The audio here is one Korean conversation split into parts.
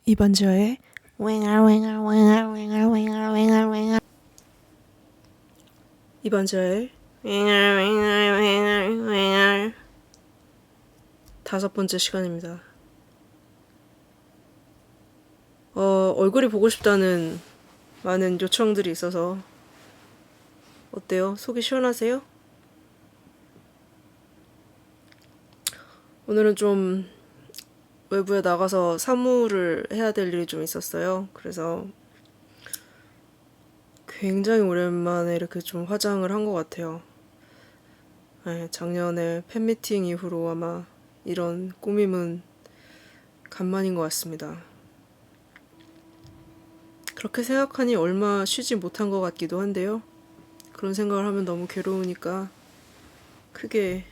이번 주에 이번 주에 다섯 번째 시간입니다. 얼굴이 보고 싶다는 많은 요청들이 있어서 어때요? 속이 시원하세요? 오늘은 좀 외부에 나가서 사무를 해야 될 일이 좀 있었어요. 그래서 굉장히 오랜만에 이렇게 좀 화장을 한 것 같아요. 네, 작년에 팬미팅 이후로 아마 이런 꾸밈은 간만인 것 같습니다. 그렇게 생각하니 얼마 쉬지 못한 것 같기도 한데요. 그런 생각을 하면 너무 괴로우니까 크게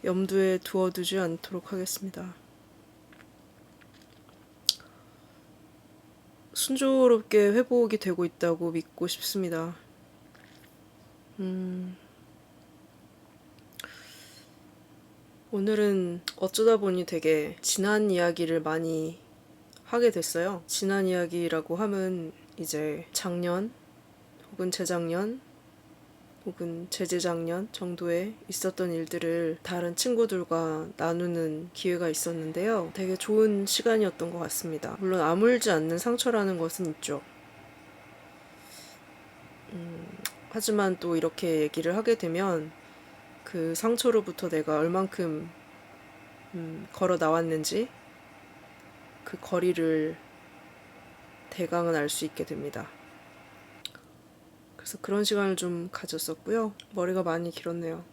염두에 두어두지 않도록 하겠습니다. 순조롭게 회복이 되고 있다고 믿고 싶습니다. 오늘은 어쩌다 보니 되게 지난 이야기를 많이 하게 됐어요. 지난 이야기라고 함은 이제 작년 혹은 재작년 혹은 재재작년 정도에 있었던 일들을 다른 친구들과 나누는 기회가 있었는데요. 되게 좋은 시간이었던 것 같습니다. 물론 아물지 않는 상처라는 것은 있죠. 하지만 또 이렇게 얘기를 하게 되면 그 상처로부터 내가 얼만큼 걸어 나왔는지 그 거리를 대강은 알 수 있게 됩니다. 그래서 그런 시간을 좀 가졌었고요. 머리가 많이 길었네요.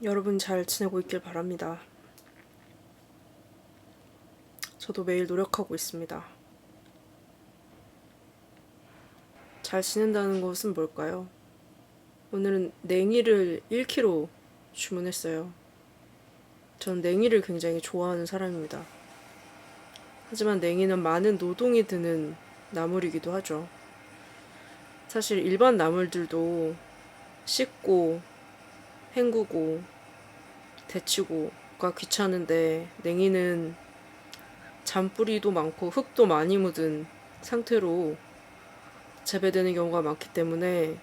여러분 잘 지내고 있길 바랍니다. 저도 매일 노력하고 있습니다. 잘 지낸다는 것은 뭘까요? 오늘은 냉이를 1kg 주문했어요. 저는 냉이를 굉장히 좋아하는 사람입니다. 하지만 냉이는 많은 노동이 드는 나물이기도 하죠. 사실 일반 나물들도 씻고 헹구고 데치고가 귀찮은데 냉이는 잔뿌리도 많고 흙도 많이 묻은 상태로 재배되는 경우가 많기 때문에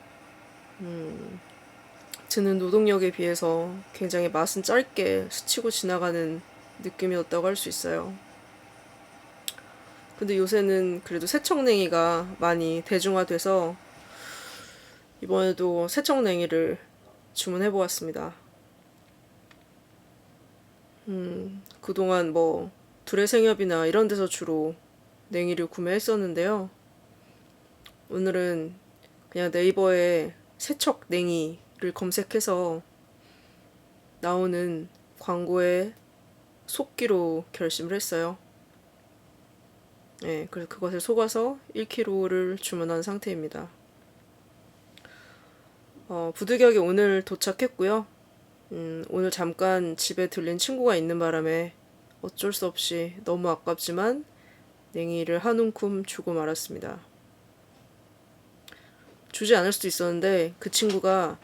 드는 노동력에 비해서 굉장히 맛은 짧게 스치고 지나가는 느낌이었다고 할 수 있어요. 근데 요새는 그래도 세척냉이가 많이 대중화돼서 이번에도 세척냉이를 주문해보았습니다. 그동안 뭐 두레생협이나 이런 데서 주로 냉이를 구매했었는데요. 오늘은 그냥 네이버에 세척 냉이를 검색해서 나오는 광고에 속기로 결심을 했어요. 네, 그래서 그것에 속아서 1kg를 주문한 상태입니다. 부득이하게 오늘 도착했고요. 오늘 잠깐 집에 들린 친구가 있는 바람에 어쩔 수 없이 너무 아깝지만 냉이를 한 움큼 주고 말았습니다. 주지 않을 수도 있었는데 그 친구가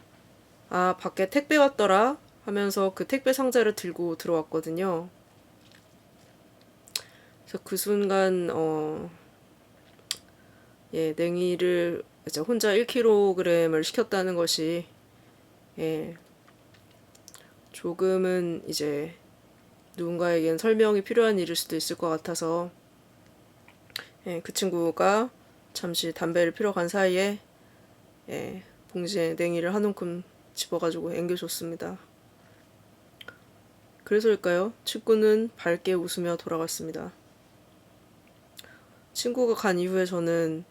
밖에 택배 왔더라 하면서 그 택배 상자를 들고 들어왔거든요. 그래서 그 순간 냉이를 이제 혼자 1kg을 시켰다는 것이 조금은 이제 누군가에겐 설명이 필요한 일일 수도 있을 것 같아서 그 친구가 잠시 담배를 피러 간 사이에 봉지에 냉이를 한 움큼 집어가지고 앵겨줬습니다. 그래서일까요? 친구는 밝게 웃으며 돌아갔습니다. 친구가 간 이후에 저는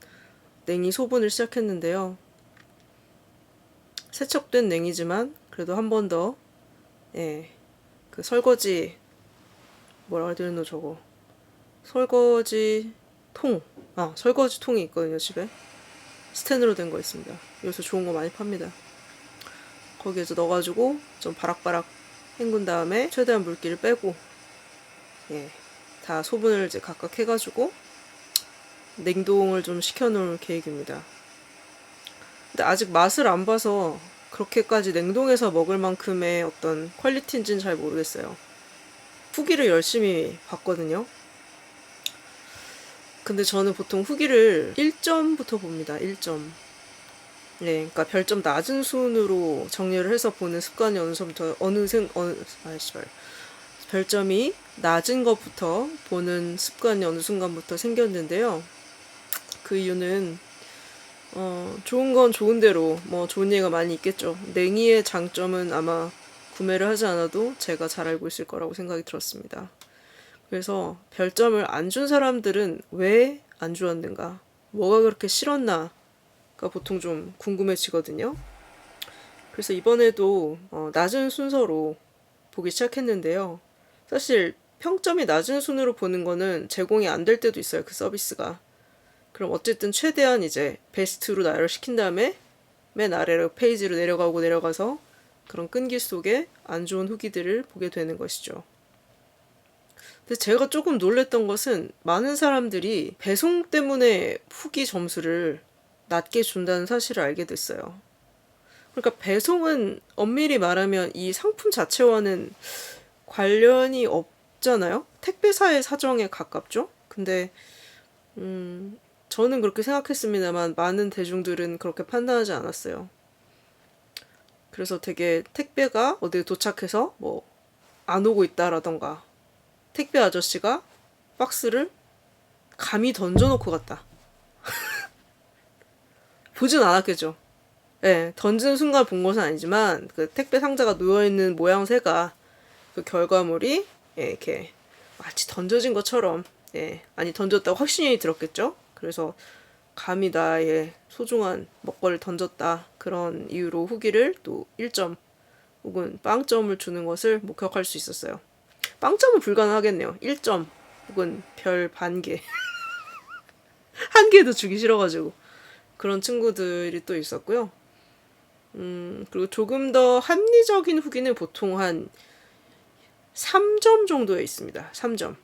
냉이 소분을 시작했는데요. 세척된 냉이지만 그래도 한 번 더 그 설거지 뭐라고 해야 되나 저거 설거지 통이 있거든요. 집에 스텐으로 된 거 있습니다. 여기서 좋은 거 많이 팝니다. 거기에서 넣어가지고 좀 바락바락 헹군 다음에 최대한 물기를 빼고 다 소분을 이제 각각 해가지고 냉동을 좀 시켜놓을 계획입니다. 근데 아직 맛을 안 봐서 그렇게까지 냉동해서 먹을 만큼의 어떤 퀄리티인지는 잘 모르겠어요. 후기를 열심히 봤거든요. 근데 저는 보통 후기를 1점부터 봅니다. 1점. 네, 그러니까 별점 낮은 순으로 정리를 해서 보는 습관이 별점이 낮은 것부터 보는 습관이 어느 순간부터 생겼는데요. 그 이유는 좋은 건 좋은 대로 뭐 좋은 얘기가 많이 있겠죠. 냉이의 장점은 아마 구매를 하지 않아도 제가 잘 알고 있을 거라고 생각이 들었습니다. 그래서 별점을 안 준 사람들은 왜 안 주었는가? 뭐가 그렇게 싫었나? 가 보통 좀 궁금해지거든요. 그래서 이번에도 낮은 순서로 보기 시작했는데요. 사실 평점이 낮은 순으로 보는 거는 제공이 안 될 때도 있어요. 그 서비스가. 그럼 어쨌든 최대한 이제 베스트로 나열을 시킨 다음에 맨 아래로 페이지로 내려가서 그런 끈기 속에 안 좋은 후기들을 보게 되는 것이죠. 근데 제가 조금 놀랬던 것은 많은 사람들이 배송 때문에 후기 점수를 낮게 준다는 사실을 알게 됐어요. 그러니까 배송은 엄밀히 말하면 이 상품 자체와는 관련이 없잖아요? 택배사의 사정에 가깝죠? 근데 저는 그렇게 생각했습니다만 많은 대중들은 그렇게 판단하지 않았어요. 그래서 되게 택배가 어디에 도착해서 뭐 안 오고 있다라던가 택배 아저씨가 박스를 감히 던져놓고 갔다. 보진 않았겠죠. 예, 던지는 순간 본 것은 아니지만 그 택배 상자가 놓여있는 모양새가 그 결과물이 이렇게 마치 던져진 것처럼 아니 던졌다고 확신이 들었겠죠. 그래서 감히 나의 소중한 먹거리를 던졌다 그런 이유로 후기를 또 1점 혹은 빵점을 주는 것을 목격할 수 있었어요. 빵점은 불가능하겠네요. 1점 혹은 별 반 개. 한 개도 주기 싫어가지고 그런 친구들이 또 있었고요. 그리고 조금 더 합리적인 후기는 보통 한 3점 정도에 있습니다. 3점.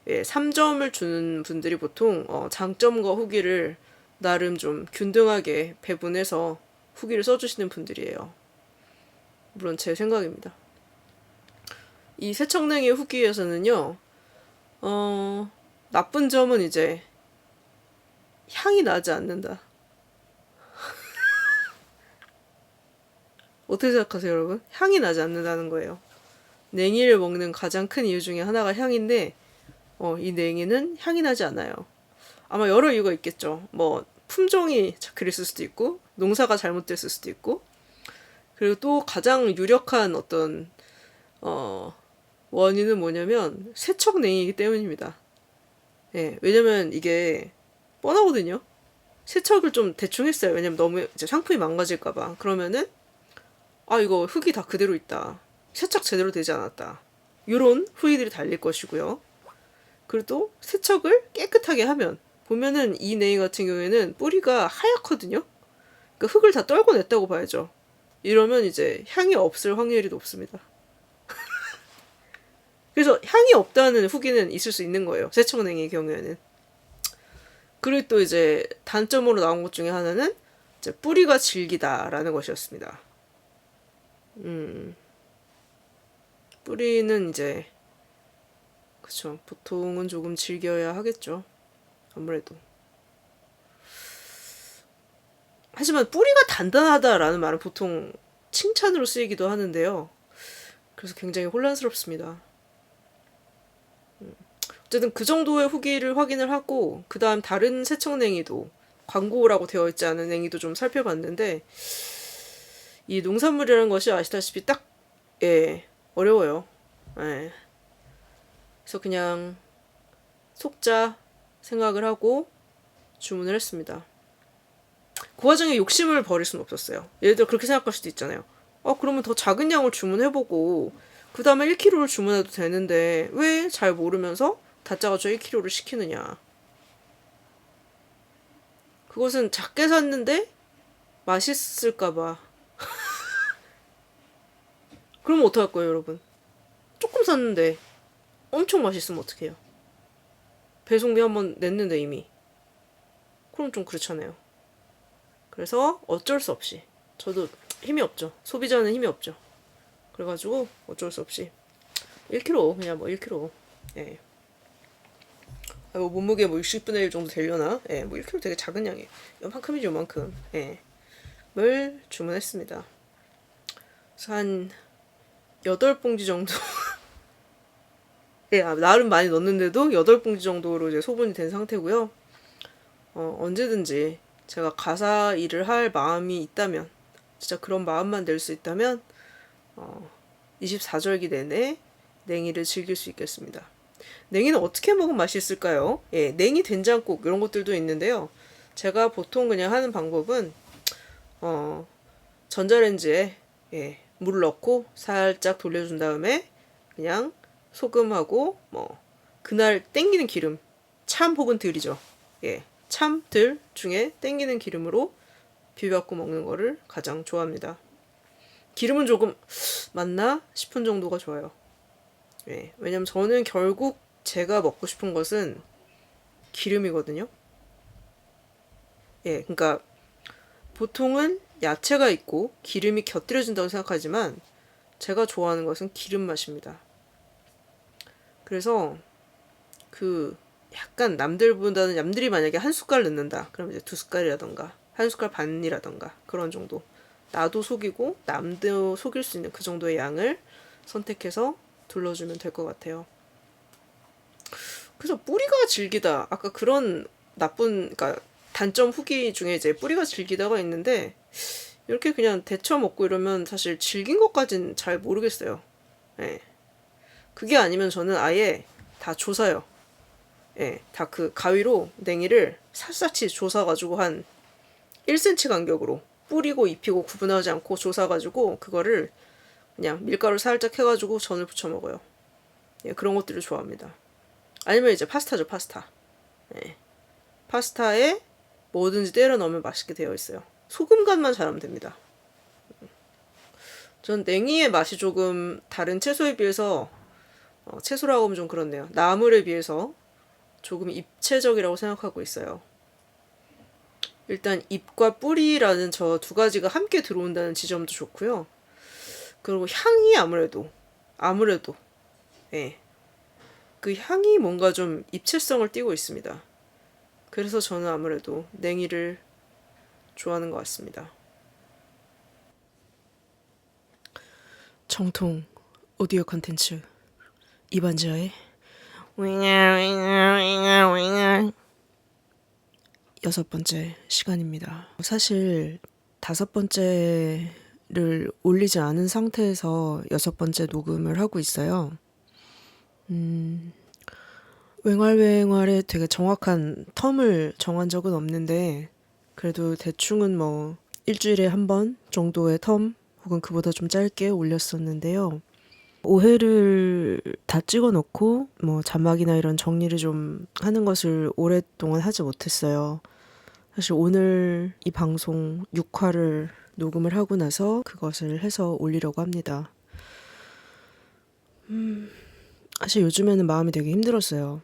예, 3점을 주는 분들이 보통 장점과 후기를 나름 좀 균등하게 배분해서 후기를 써주시는 분들이에요. 물론 제 생각입니다. 이 새청냉이 후기에서는요, 나쁜 점은 이제 향이 나지 않는다. 어떻게 생각하세요, 여러분? 향이 나지 않는다는 거예요. 냉이를 먹는 가장 큰 이유 중에 하나가 향인데, 이 냉이는 향이 나지 않아요. 아마 여러 이유가 있겠죠. 뭐 품종이 그랬을 수도 있고, 농사가 잘못됐을 수도 있고, 그리고 또 가장 유력한 어떤 원인은 뭐냐면 세척냉이이기 때문입니다. 예, 왜냐면 이게 뻔하거든요. 세척을 좀 대충 했어요. 왜냐면 너무 이제 상품이 망가질까봐. 그러면은 이거 흙이 다 그대로 있다. 세척 제대로 되지 않았다. 이런 후기들이 달릴 것이고요. 그리고 또 세척을 깨끗하게 하면 보면은 이 냉이 같은 경우에는 뿌리가 하얗거든요. 그러니까 흙을 다 떨궈냈다고 봐야죠. 이러면 이제 향이 없을 확률이 높습니다. 그래서 향이 없다는 후기는 있을 수 있는 거예요. 세척냉이의 경우에는. 그리고 또 이제 단점으로 나온 것 중에 하나는 이제 뿌리가 질기다라는 것이었습니다. 뿌리는 이제 그쵸. 보통은 조금 질겨야 하겠죠. 아무래도. 하지만 뿌리가 단단하다라는 말은 보통 칭찬으로 쓰이기도 하는데요. 그래서 굉장히 혼란스럽습니다. 어쨌든 그 정도의 후기를 확인을 하고 그 다음 다른 세척냉이도 광고라고 되어 있지 않은 냉이도 좀 살펴봤는데 이 농산물이라는 것이 아시다시피 딱 어려워요. 그래서 그냥 속자 생각을 하고 주문을 했습니다. 그 와중에 욕심을 버릴 수는 없었어요. 예를 들어 그렇게 생각할 수도 있잖아요. 그러면 더 작은 양을 주문해보고 그 다음에 1kg를 주문해도 되는데 왜 잘 모르면서 다짜고짜 1kg를 시키느냐. 그것은 작게 샀는데 맛있을까봐. 그러면 어떡할 거예요, 여러분? 조금 샀는데 엄청 맛있으면 어떡해요? 배송비 한번 냈는데 이미. 그럼 좀 그렇잖아요. 그래서 어쩔 수 없이 저도 힘이 없죠. 소비자는 힘이 없죠. 그래가지고 어쩔 수 없이 1kg 그냥 뭐 1kg. 예. 뭐 몸무게 뭐 60분의 1 정도 되려나? 예, 뭐 1kg 되게 작은 양이에요. 요만큼이죠, 요만큼. 예. 을 주문했습니다. 그래서 한 8봉지 정도. 예, 나름 많이 넣었는데도 8봉지 정도로 이제 소분이 된 상태고요. 언제든지 제가 가사 일을 할 마음이 있다면, 진짜 그런 마음만 낼 수 있다면, 24절기 내내 냉이를 즐길 수 있겠습니다. 냉이는 어떻게 먹으면 맛있을까요? 예, 냉이 된장국 이런 것들도 있는데요. 제가 보통 그냥 하는 방법은 전자레인지에 물을 넣고 살짝 돌려준 다음에 그냥 소금하고 뭐 그날 땡기는 기름, 참 혹은 들이죠. 예, 참, 들 중에 땡기는 기름으로 비벼갖고 먹는 거를 가장 좋아합니다. 기름은 조금 맞나 싶은 정도가 좋아요. 예, 왜냐면 저는 결국 제가 먹고 싶은 것은 기름이거든요. 예, 그러니까 보통은 야채가 있고 기름이 곁들여진다고 생각하지만 제가 좋아하는 것은 기름 맛입니다. 그래서 그 약간 남들이 만약에 한 숟갈 넣는다. 그럼 이제 2숟갈이라던가 한 숟갈 반이라던가 그런 정도. 나도 속이고 남도 속일 수 있는 그 정도의 양을 선택해서 둘러주면 될 것 같아요. 그래서 뿌리가 질기다. 아까 그런 그러니까 단점 후기 중에 이제 뿌리가 질기다가 있는데 이렇게 그냥 데쳐 먹고 이러면 사실 질긴 것까진 잘 모르겠어요. 예. 그게 아니면 저는 아예 다 조사요. 예, 다 그 가위로 냉이를 샅샅이 조사가지고 한 1cm 간격으로 뿌리고 입히고 구분하지 않고 조사가지고 그거를 그냥 밀가루 살짝 해가지고 전을 부쳐 먹어요. 예, 그런 것들을 좋아합니다. 아니면 이제 파스타죠, 파스타. 예. 파스타에 뭐든지 때려 넣으면 맛있게 되어 있어요. 소금 간만 잘하면 됩니다. 전 냉이의 맛이 조금 다른 채소에 비해서 채소라고 하면 좀 그렇네요. 나물에 비해서 조금 입체적이라고 생각하고 있어요. 일단 잎과 뿌리라는 저 두 가지가 함께 들어온다는 지점도 좋고요. 그리고 향이 아무래도 예. 그 향이 뭔가 좀 입체성을 띠고 있습니다. 그래서 저는 아무래도 냉이를 좋아하는 것 같습니다. 정통 오디오 컨텐츠 이반자의 여섯 번째 시간입니다. 사실 5번째를 올리지 않은 상태에서 6번째 녹음을 하고 있어요. 웽알웽알에 되게 정확한 텀을 정한 적은 없는데 그래도 대충은 뭐 일주일에 한 번 정도의 텀 혹은 그보다 좀 짧게 올렸었는데요. 5회를 다 찍어놓고 뭐 자막이나 이런 정리를 좀 하는 것을 오랫동안 하지 못했어요. 사실 오늘 이 방송 6화를 녹음을 하고 나서 그것을 해서 올리려고 합니다. 사실 요즘에는 마음이 되게 힘들었어요.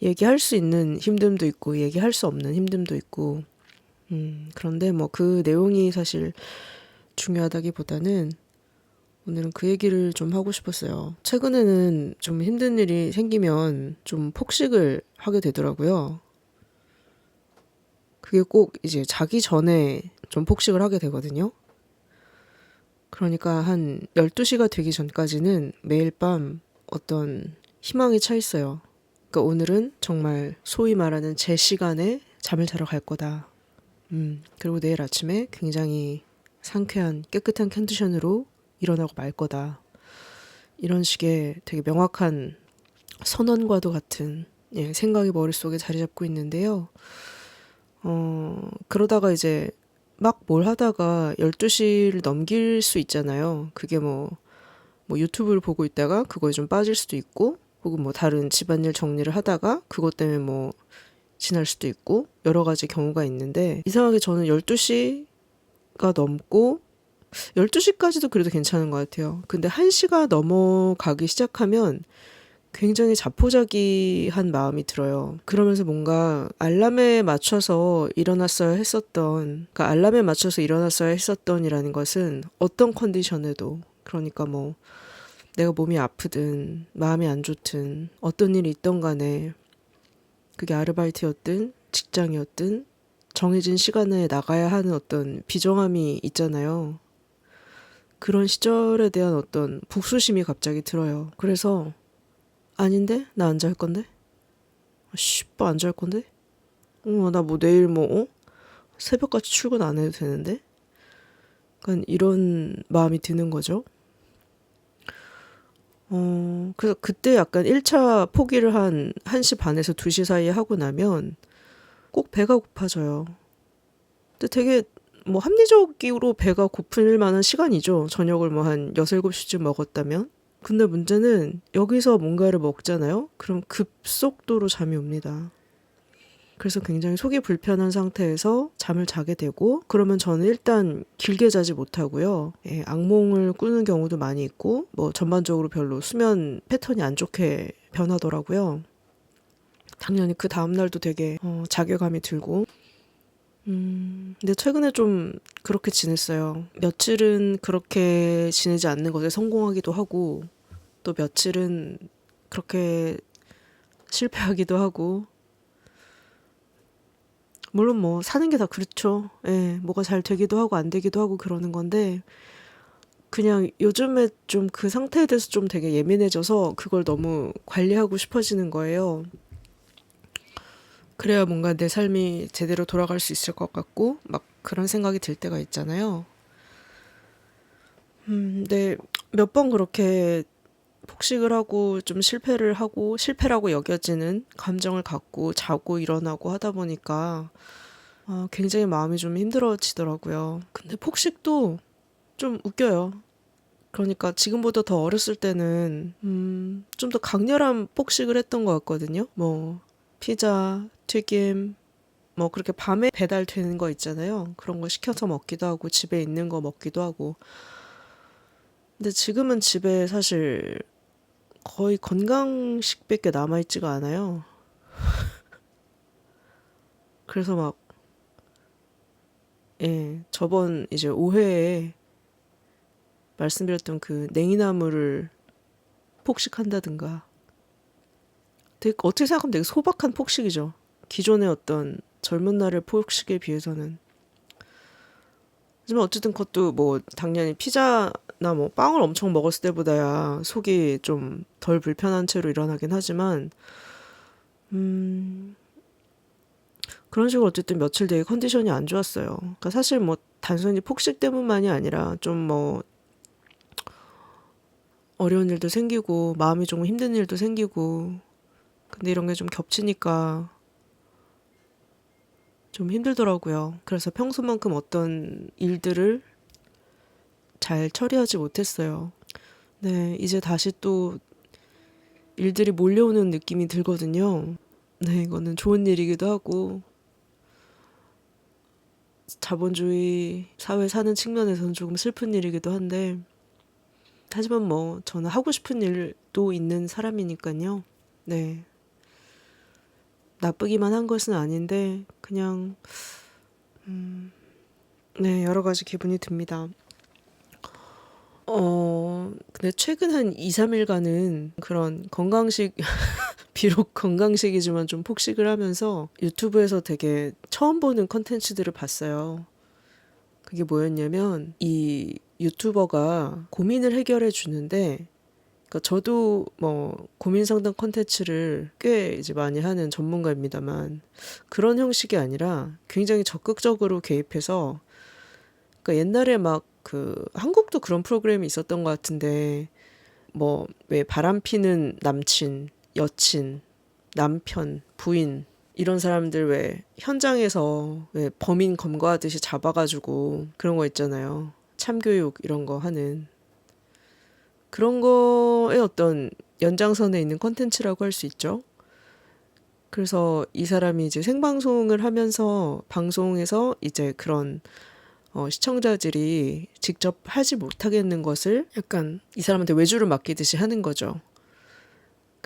얘기할 수 있는 힘듦도 있고 얘기할 수 없는 힘듦도 있고 그런데 뭐 그 내용이 사실 중요하다기보다는 오늘은 그 얘기를 좀 하고 싶었어요. 최근에는 좀 힘든 일이 생기면 좀 폭식을 하게 되더라고요. 그게 꼭 이제 자기 전에 좀 폭식을 하게 되거든요. 그러니까 한 12시가 되기 전까지는 매일 밤 어떤 희망이 차 있어요. 그러니까 오늘은 정말 소위 말하는 제 시간에 잠을 자러 갈 거다. 그리고 내일 아침에 굉장히 상쾌한 깨끗한 컨디션으로 일어나고 말 거다. 이런 식의 되게 명확한 선언과도 같은 생각이 머릿속에 자리 잡고 있는데요. 그러다가 이제 막 뭘 하다가 12시를 넘길 수 있잖아요. 그게 뭐 유튜브를 보고 있다가 그거에 좀 빠질 수도 있고 혹은 뭐 다른 집안일 정리를 하다가 그것 때문에 뭐 지날 수도 있고 여러 가지 경우가 있는데 이상하게 저는 12시가 넘고 12시까지도 그래도 괜찮은 것 같아요. 근데 1시가 넘어가기 시작하면 굉장히 자포자기한 마음이 들어요. 그러면서 뭔가 알람에 맞춰서 일어났어야 했었던, 그러니까 알람에 맞춰서 일어났어야 했었던이라는 것은 어떤 컨디션에도, 그러니까 뭐 내가 몸이 아프든 마음이 안 좋든 어떤 일이 있던 간에, 그게 아르바이트였든 직장이었든 정해진 시간에 나가야 하는 어떤 비정함이 있잖아요. 그런 시절에 대한 어떤 복수심이 갑자기 들어요. 그래서 아닌데? 나 안 잘 건데? 씨발 안 잘 건데? 나 뭐 내일 뭐 새벽까지 출근 안 해도 되는데? 약간 이런 마음이 드는 거죠. 그래서 그때 약간 1차 포기를 한 1시 반에서 2시 사이에 하고 나면 꼭 배가 고파져요. 근데 되게 뭐 합리적으로 배가 고플 만한 시간이죠. 저녁을 뭐 한 6, 7시쯤 먹었다면. 근데 문제는 여기서 뭔가를 먹잖아요? 그럼 급속도로 잠이 옵니다. 그래서 굉장히 속이 불편한 상태에서 잠을 자게 되고, 그러면 저는 일단 길게 자지 못하고요. 예, 악몽을 꾸는 경우도 많이 있고, 뭐 전반적으로 별로 수면 패턴이 안 좋게 변하더라고요. 당연히 그 다음날도 되게 자괴감이 들고. 근데 최근에 좀 그렇게 지냈어요. 며칠은 그렇게 지내지 않는 것에 성공하기도 하고, 또 며칠은 그렇게 실패하기도 하고. 물론 뭐 사는 게 다 그렇죠. 예, 뭐가 잘 되기도 하고 안 되기도 하고 그러는 건데, 그냥 요즘에 좀 그 상태에 대해서 좀 되게 예민해져서 그걸 너무 관리하고 싶어지는 거예요. 그래야 뭔가 내 삶이 제대로 돌아갈 수 있을 것 같고, 막 그런 생각이 들 때가 있잖아요. 근데 몇 번 그렇게 폭식을 하고 좀 실패를 하고 실패라고 여겨지는 감정을 갖고 자고 일어나고 하다 보니까 굉장히 마음이 좀 힘들어지더라고요. 근데 폭식도 좀 웃겨요. 그러니까 지금보다 더 어렸을 때는 좀 더 강렬한 폭식을 했던 것 같거든요. 뭐 피자, 튀김, 뭐 그렇게 밤에 배달되는 거 있잖아요. 그런 거 시켜서 먹기도 하고 집에 있는 거 먹기도 하고. 근데 지금은 집에 사실 거의 건강식밖에 남아있지가 않아요. 그래서 막, 예, 저번 이제 5회에 말씀드렸던 그 냉이나물을 폭식한다든가. 되게 어떻게 생각하면 되게 소박한 폭식이죠. 기존의 어떤 젊은 날의 폭식에 비해서는. 하지만 어쨌든 그것도 뭐 당연히 피자나 뭐 빵을 엄청 먹었을 때보다야 속이 좀 덜 불편한 채로 일어나긴 하지만, 그런 식으로 어쨌든 며칠 되게 컨디션이 안 좋았어요. 그러니까 사실 뭐 단순히 폭식 때문만이 아니라 좀 뭐 어려운 일도 생기고 마음이 조금 힘든 일도 생기고, 근데 이런 게 좀 겹치니까 좀 힘들더라고요. 그래서 평소만큼 어떤 일들을 잘 처리하지 못했어요. 네, 이제 다시 또 일들이 몰려오는 느낌이 들거든요. 네, 이거는 좋은 일이기도 하고, 자본주의 사회 사는 측면에서는 조금 슬픈 일이기도 한데, 하지만 뭐 저는 하고 싶은 일도 있는 사람이니까요. 네, 나쁘기만 한 것은 아닌데 그냥 네, 여러 가지 기분이 듭니다. 근데 최근 한 2, 3일간은 그런 건강식, 비록 건강식이지만 좀 폭식을 하면서 유튜브에서 되게 처음 보는 컨텐츠들을 봤어요. 그게 뭐였냐면, 이 유튜버가 고민을 해결해 주는데, 그러니까 저도 뭐 고민 상담 컨텐츠를 꽤 이제 많이 하는 전문가입니다만, 그런 형식이 아니라 굉장히 적극적으로 개입해서, 그러니까 옛날에 막 그 한국도 그런 프로그램이 있었던 것 같은데, 뭐 왜 바람피는 남친, 여친, 남편, 부인 이런 사람들 왜 현장에서 왜 범인 검거하듯이 잡아가지고 그런 거 있잖아요. 참교육 이런 거 하는 그런 거의 어떤 연장선에 있는 컨텐츠라고 할 수 있죠. 그래서 이 사람이 이제 생방송을 하면서 방송에서 이제 그런 시청자들이 직접 하지 못하겠는 것을 약간 이 사람한테 외주를 맡기듯이 하는 거죠.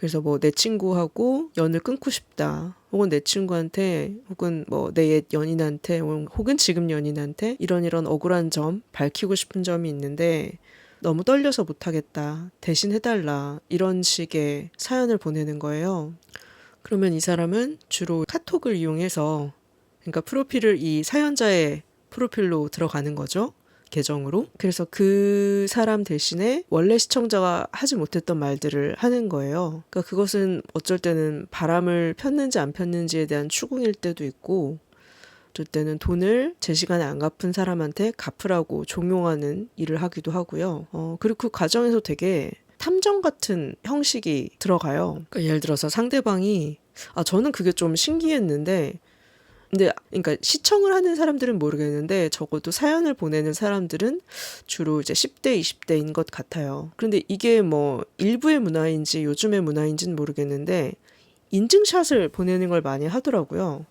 그래서 뭐 내 친구하고 연을 끊고 싶다. 혹은 내 친구한테 혹은 뭐 내 옛 연인한테 혹은 지금 연인한테 이런 억울한 점 밝히고 싶은 점이 있는데 너무 떨려서 못하겠다. 대신 해달라. 이런 식의 사연을 보내는 거예요. 그러면 이 사람은 주로 카톡을 이용해서 그러니까 프로필을 이 사연자의 프로필로 들어가는 거죠. 계정으로. 그래서 그 사람 대신에 원래 시청자가 하지 못했던 말들을 하는 거예요. 그러니까 그것은 어쩔 때는 바람을 폈는지 안 폈는지에 대한 추궁일 때도 있고 어쩔 때는 돈을 제 시간에 안 갚은 사람한테 갚으라고 종용하는 일을 하기도 하고요. 그리고 그 과정에서 되게 탐정 같은 형식이 들어가요. 그러니까 예를 들어서 상대방이 저는 그게 좀 신기했는데 근데 그러니까 시청을 하는 사람들은 모르겠는데 적어도 사연을 보내는 사람들은 주로 이제 10대, 20대인 것 같아요. 그런데 이게 뭐 일부의 문화인지 요즘의 문화인지는 모르겠는데 인증샷을 보내는 걸 많이 하더라고요.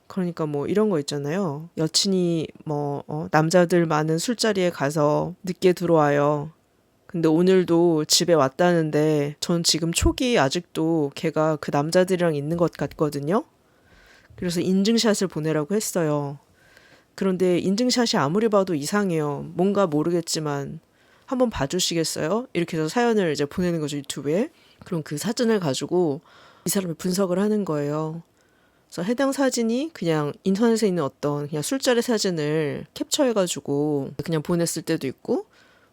그러니까 뭐 이런 거 있잖아요. 여친이 뭐 남자들 많은 술자리에 가서 늦게 들어와요. 근데 오늘도 집에 왔다는데 전 지금 촉이 아직도 걔가 그 남자들이랑 있는 것 같거든요. 그래서 인증샷을 보내라고 했어요. 그런데 인증샷이 아무리 봐도 이상해요. 뭔가 모르겠지만 한번 봐주시겠어요? 이렇게 해서 사연을 이제 보내는 거죠, 유튜브에. 그럼 그 사진을 가지고 이 사람이 분석을 하는 거예요. 그래서 해당 사진이 그냥 인터넷에 있는 어떤 그냥 술자리 사진을 캡처해가지고 그냥 보냈을 때도 있고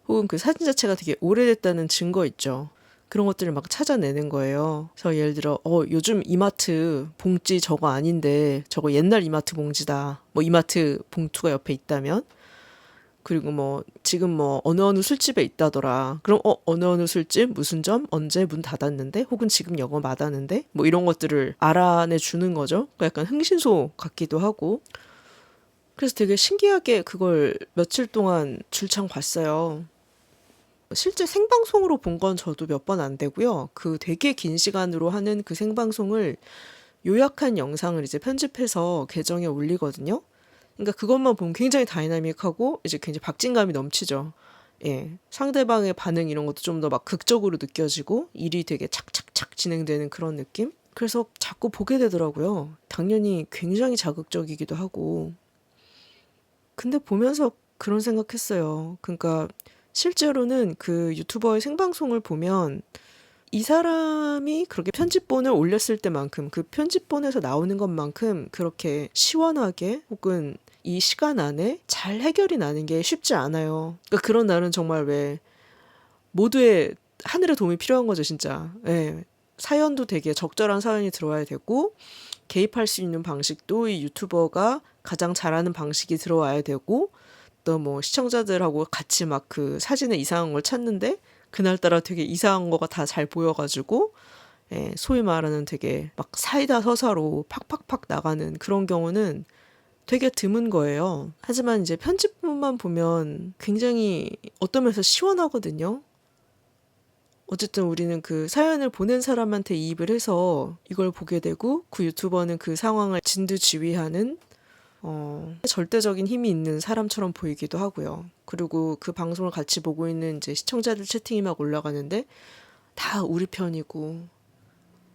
혹은 그 사진 자체가 되게 오래됐다는 증거 있죠. 그런 것들을 막 찾아내는 거예요. 그래서 예를 들어 요즘 이마트 봉지 저거 아닌데 저거 옛날 이마트 봉지다. 뭐 이마트 봉투가 옆에 있다면 그리고 뭐 지금 뭐 어느 술집에 있다더라. 그럼 어느 술집 무슨 점 언제 문 닫았는데 혹은 지금 영업 안 하는데 뭐 이런 것들을 알아내 주는 거죠. 그러니까 약간 흥신소 같기도 하고. 그래서 되게 신기하게 그걸 며칠 동안 줄창 봤어요. 실제 생방송으로 본 건 저도 몇 번 안 되고요. 그 되게 긴 시간으로 하는 그 생방송을 요약한 영상을 이제 편집해서 계정에 올리거든요. 그러니까 그것만 보면 굉장히 다이나믹하고 이제 굉장히 박진감이 넘치죠. 예. 상대방의 반응 이런 것도 좀 더 막 극적으로 느껴지고 일이 되게 착착착 진행되는 그런 느낌? 그래서 자꾸 보게 되더라고요. 당연히 굉장히 자극적이기도 하고. 근데 보면서 그런 생각했어요. 그러니까 실제로는 그 유튜버의 생방송을 보면 이 사람이 그렇게 편집본을 올렸을 때만큼 그 편집본에서 나오는 것만큼 그렇게 시원하게 혹은 이 시간 안에 잘 해결이 나는 게 쉽지 않아요. 그러니까 그런 날은 정말 왜 모두의 하늘의 도움이 필요한 거죠, 진짜. 예. 사연도 되게 적절한 사연이 들어와야 되고 개입할 수 있는 방식도 이 유튜버가 가장 잘하는 방식이 들어와야 되고 또 뭐 시청자들하고 같이 막 그 사진에 이상한 걸 찾는데 그날따라 되게 이상한 거가 다 잘 보여가지고 소위 말하는 되게 막 사이다 서사로 팍팍팍 나가는 그런 경우는 되게 드문 거예요. 하지만 이제 편집본만 보면 굉장히 어떤 면에서 시원하거든요. 어쨌든 우리는 그 사연을 보낸 사람한테 이입을 해서 이걸 보게 되고 그 유튜버는 그 상황을 진두지휘하는 절대적인 힘이 있는 사람처럼 보이기도 하고요. 그리고 그 방송을 같이 보고 있는 이제 시청자들 채팅이 막 올라가는데 다 우리 편이고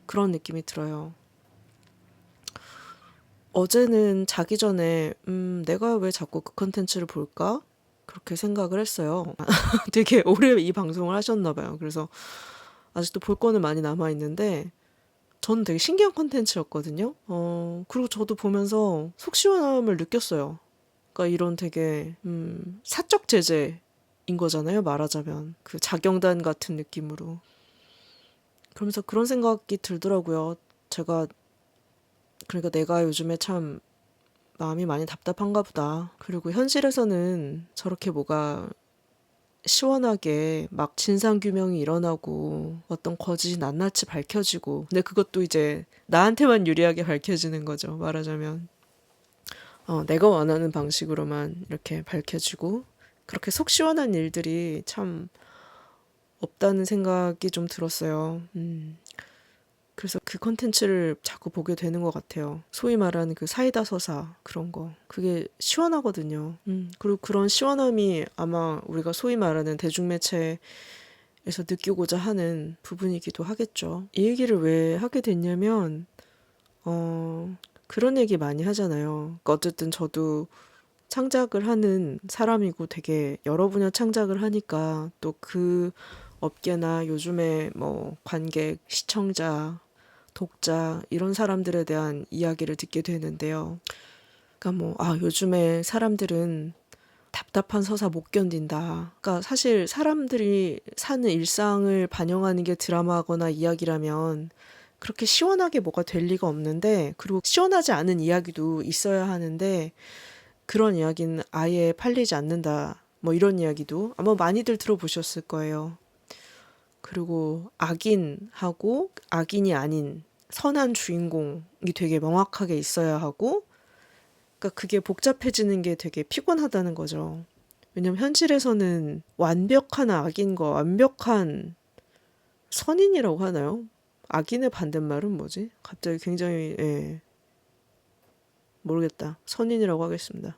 그런 느낌이 들어요. 어제는 자기 전에 내가 왜 자꾸 그 컨텐츠를 볼까? 그렇게 생각을 했어요. 되게 오래 이 방송을 하셨나 봐요. 그래서 아직도 볼 거는 많이 남아 있는데 저는 되게 신기한 컨텐츠였거든요. 그리고 저도 보면서 속 시원함을 느꼈어요. 그러니까 이런 되게 사적 제재인 거잖아요. 말하자면 그 자경단 같은 느낌으로. 그러면서 그런 생각이 들더라고요. 그러니까 내가 요즘에 참 마음이 많이 답답한가 보다. 그리고 현실에서는 저렇게 뭐가 시원하게 막 진상규명이 일어나고 어떤 거짓이 낱낱이 밝혀지고 근데 그것도 이제 나한테만 유리하게 밝혀지는 거죠. 말하자면 내가 원하는 방식으로만 이렇게 밝혀지고 그렇게 속 시원한 일들이 참 없다는 생각이 좀 들었어요. 그래서 그 컨텐츠를 자꾸 보게 되는 것 같아요. 소위 말하는 그 사이다 서사 그런 거. 그게 시원하거든요. 그리고 그런 시원함이 아마 우리가 소위 말하는 대중매체에서 느끼고자 하는 부분이기도 하겠죠. 이 얘기를 왜 하게 됐냐면 그런 얘기 많이 하잖아요. 그러니까 어쨌든 저도 창작을 하는 사람이고 되게 여러 분야 창작을 하니까 또 그 업계나 요즘에 뭐 관객, 시청자, 독자 이런 사람들에 대한 이야기를 듣게 되는데요. 그러니까 뭐 요즘에 사람들은 답답한 서사 못 견딘다. 그러니까 사실 사람들이 사는 일상을 반영하는 게 드라마거나 이야기라면 그렇게 시원하게 뭐가 될 리가 없는데, 그리고 시원하지 않은 이야기도 있어야 하는데 그런 이야기는 아예 팔리지 않는다. 뭐 이런 이야기도 아마 많이들 들어보셨을 거예요. 그리고 악인하고 악인이 아닌 선한 주인공이 되게 명확하게 있어야 하고, 그러니까 그게 복잡해지는 게 되게 피곤하다는 거죠. 왜냐면 현실에서는 완벽한 악인과 완벽한 선인이라고 하나요? 악인의 반대말은 뭐지? 갑자기 굉장히 모르겠다. 선인이라고 하겠습니다.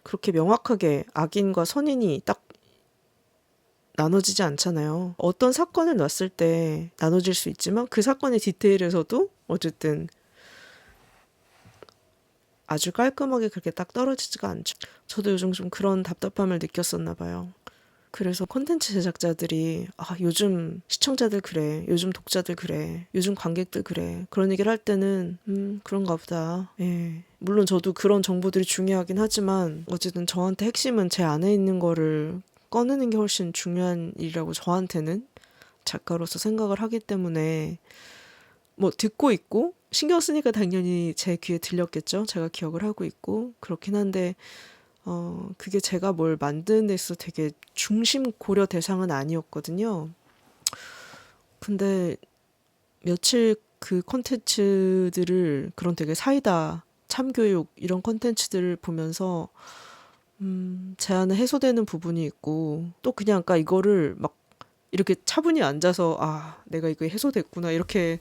그렇게 명확하게 악인과 선인이 딱 나눠지지 않잖아요. 어떤 사건을 놨을 때 나눠질 수 있지만 그 사건의 디테일에서도 어쨌든 아주 깔끔하게 그렇게 딱 떨어지지가 않죠. 저도 요즘 좀 그런 답답함을 느꼈었나 봐요. 그래서 콘텐츠 제작자들이 요즘 시청자들 그래, 요즘 독자들 그래, 요즘 관객들 그래, 그런 얘기를 할 때는 그런가 보다. 예. 물론 저도 그런 정보들이 중요하긴 하지만 어쨌든 저한테 핵심은 제 안에 있는 거를 꺼내는 게 훨씬 중요한 일이라고 저한테는 작가로서 생각을 하기 때문에 뭐 듣고 있고 신경 쓰니까 당연히 제 귀에 들렸겠죠. 제가 기억을 하고 있고 그렇긴 한데 그게 제가 뭘 만드는 데 있어서 되게 중심 고려 대상은 아니었거든요. 근데 며칠 그 콘텐츠들을, 그런 되게 사이다, 참교육 이런 콘텐츠들을 보면서 제 안에 해소되는 부분이 있고, 또 그냥 아까 이거를 막 이렇게 차분히 앉아서 내가 이거 해소됐구나 이렇게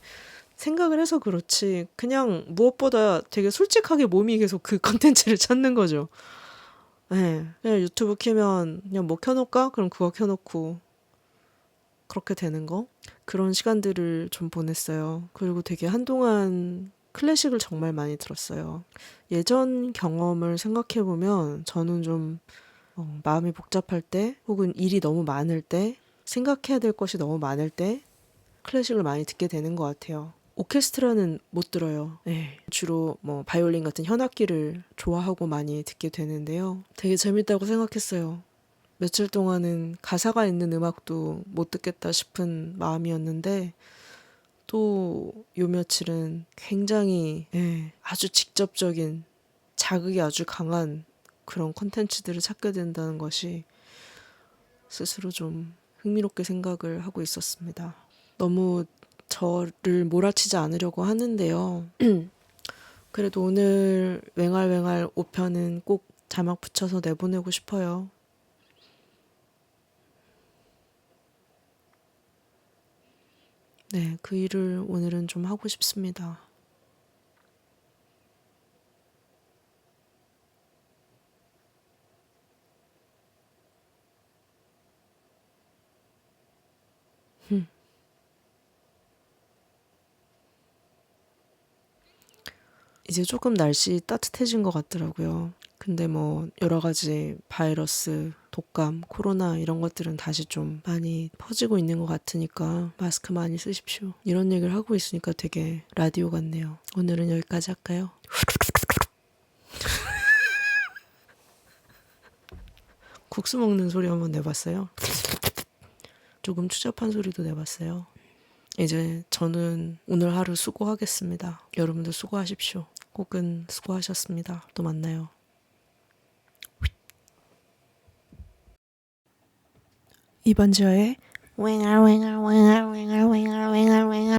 생각을 해서 그렇지, 그냥 무엇보다 되게 솔직하게 몸이 계속 그 컨텐츠를 찾는 거죠. 네, 그냥 유튜브 키면 그냥 뭐 켜놓을까? 그럼 그거 켜놓고 그렇게 되는 거? 그런 시간들을 좀 보냈어요. 그리고 되게 한동안 클래식을 정말 많이 들었어요. 예전 경험을 생각해보면 저는 좀 마음이 복잡할 때, 혹은 일이 너무 많을 때, 생각해야 될 것이 너무 많을 때 클래식을 많이 듣게 되는 것 같아요. 오케스트라는 못 들어요. 네. 주로 뭐 바이올린 같은 현악기를 좋아하고 많이 듣게 되는데요. 되게 재밌다고 생각했어요. 며칠 동안은 가사가 있는 음악도 못 듣겠다 싶은 마음이었는데, 또 요 며칠은 굉장히 아주 직접적인 자극이 아주 강한 그런 콘텐츠들을 찾게 된다는 것이 스스로 좀 흥미롭게 생각을 하고 있었습니다. 너무 저를 몰아치지 않으려고 하는데요. 그래도 오늘 웽알웽알 5편은 꼭 자막 붙여서 내보내고 싶어요. 네, 그 일을 오늘은 좀 하고 싶습니다. 이제 조금 날씨 따뜻해진 것 같더라고요. 근데 뭐 여러 가지 바이러스, 독감, 코로나 이런 것들은 다시 좀 많이 퍼지고 있는 것 같으니까 마스크 많이 쓰십시오. 이런 얘기를 하고 있으니까 되게 라디오 같네요. 오늘은 여기까지 할까요? 국수 먹는 소리 한번 내봤어요. 조금 추잡한 소리도 내봤어요. 이제 저는 오늘 하루 수고하겠습니다. 여러분도 수고하십시오. 혹은 수고하셨습니다. 또 만나요. 이번 주에